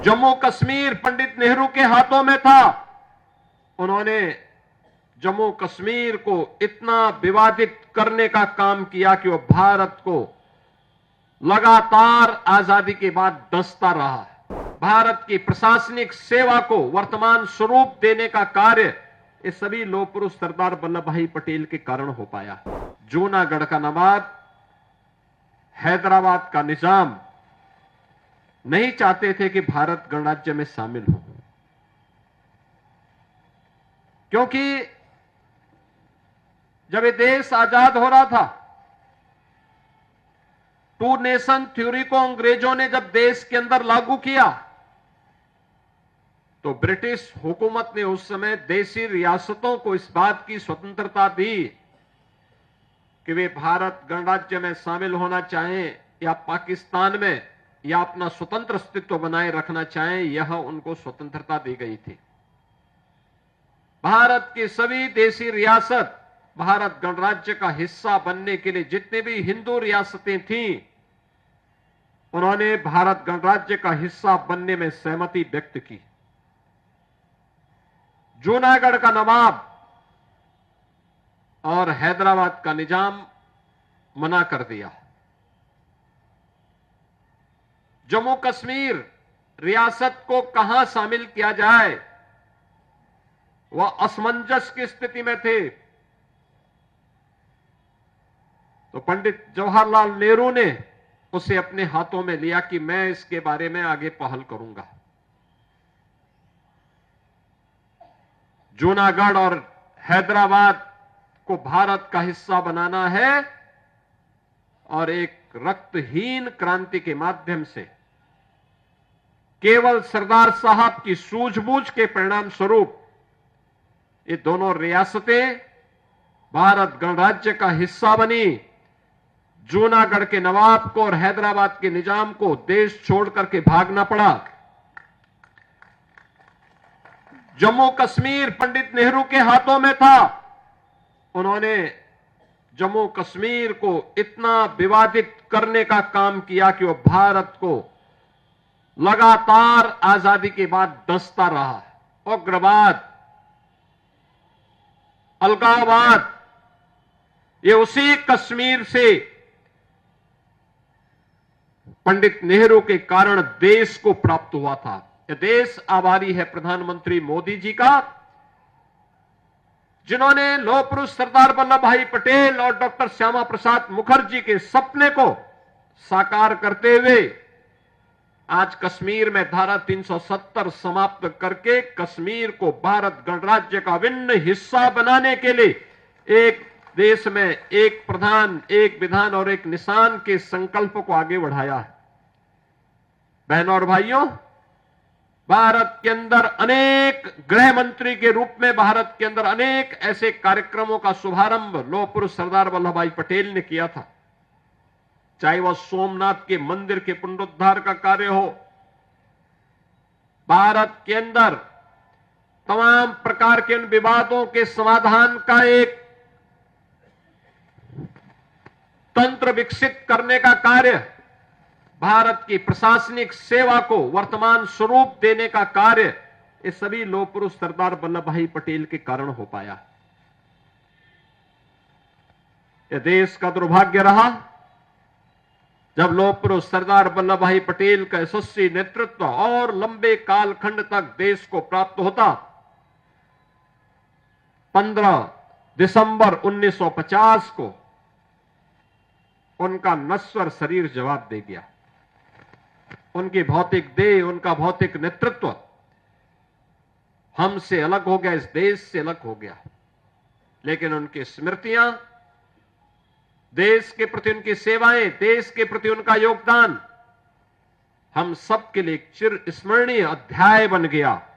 जम्मू कश्मीर पंडित नेहरू के हाथों में था। उन्होंने जम्मू कश्मीर को इतना विवादित करने का काम किया कि वो भारत को लगातार आजादी के बाद डसता रहा। भारत की प्रशासनिक सेवा को वर्तमान स्वरूप देने का कार्य ये सभी लौह पुरुष सरदार वल्लभ भाई पटेल के कारण हो पाया। जूनागढ़ का नवाब, हैदराबाद का निजाम नहीं चाहते थे कि भारत गणराज्य में शामिल हो, क्योंकि जब ये देश आजाद हो रहा था, टू नेशन थ्योरी को अंग्रेजों ने जब देश के अंदर लागू किया तो ब्रिटिश हुकूमत ने उस समय देशी रियासतों को इस बात की स्वतंत्रता दी कि वे भारत गणराज्य में शामिल होना चाहें या पाकिस्तान में या अपना स्वतंत्र अस्तित्व बनाए रखना चाहें, यह उनको स्वतंत्रता दी गई थी। भारत की सभी देशी रियासत भारत गणराज्य का हिस्सा बनने के लिए जितने भी हिंदू रियासतें थीं, उन्होंने भारत गणराज्य का हिस्सा बनने में सहमति व्यक्त की। जूनागढ़ का नवाब और हैदराबाद का निजाम मना कर दिया। जम्मू कश्मीर रियासत को कहां शामिल किया जाए, वह असमंजस की स्थिति में थे। तो पंडित जवाहरलाल नेहरू ने उसे अपने हाथों में लिया कि मैं इसके बारे में आगे पहल करूंगा। जूनागढ़ और हैदराबाद को भारत का हिस्सा बनाना है और एक रक्तहीन क्रांति के माध्यम से केवल सरदार साहब की सूझबूझ के परिणाम स्वरूप ये दोनों रियासतें भारत गणराज्य का हिस्सा बनी। जूनागढ़ के नवाब को और हैदराबाद के निजाम को देश छोड़ करके भागना पड़ा। जम्मू कश्मीर पंडित नेहरू के हाथों में था। उन्होंने जम्मू कश्मीर को इतना विवादित करने का काम किया कि वो भारत को लगातार आजादी के बाद डसता रहा। उग्रवाद, अलगाववाद, ये उसी कश्मीर से पंडित नेहरू के कारण देश को प्राप्त हुआ था। यह देश आभारी है प्रधानमंत्री मोदी जी का, जिन्होंने लौह पुरुष सरदार वल्लभ भाई पटेल और डॉक्टर श्यामा प्रसाद मुखर्जी के सपने को साकार करते हुए आज कश्मीर में धारा 370 समाप्त करके कश्मीर को भारत गणराज्य का अभिन्न हिस्सा बनाने के लिए एक देश में एक प्रधान, एक विधान और एक निशान के संकल्प को आगे बढ़ाया है। बहनों और भाइयों, भारत के अंदर अनेक गृह मंत्री के रूप में भारत के अंदर अनेक ऐसे कार्यक्रमों का शुभारंभ लौह पुरुष सरदार वल्लभ भाई पटेल ने किया था। चाहे वह सोमनाथ के मंदिर के पुनरुद्धार का कार्य हो, भारत के अंदर तमाम प्रकार के उन विवादों के समाधान का एक तंत्र विकसित करने का कार्य, भारत की प्रशासनिक सेवा को वर्तमान स्वरूप देने का कार्य, ये सभी लौह पुरुष सरदार वल्लभ भाई पटेल के कारण हो पाया। यह देश का दुर्भाग्य रहा जब लौह पुरुष सरदार वल्लभ भाई पटेल का यशस्वी नेतृत्व और लंबे कालखंड तक देश को प्राप्त होता। 15 दिसंबर 1950 को उनका नश्वर शरीर जवाब दे गया। उनकी भौतिक देह, उनका भौतिक नेतृत्व हमसे अलग हो गया, इस देश से अलग हो गया। लेकिन उनकी स्मृतियां, देश के प्रति उनकी सेवाएं, देश के प्रति उनका योगदान हम सबके लिए एक चिर स्मरणीय अध्याय बन गया।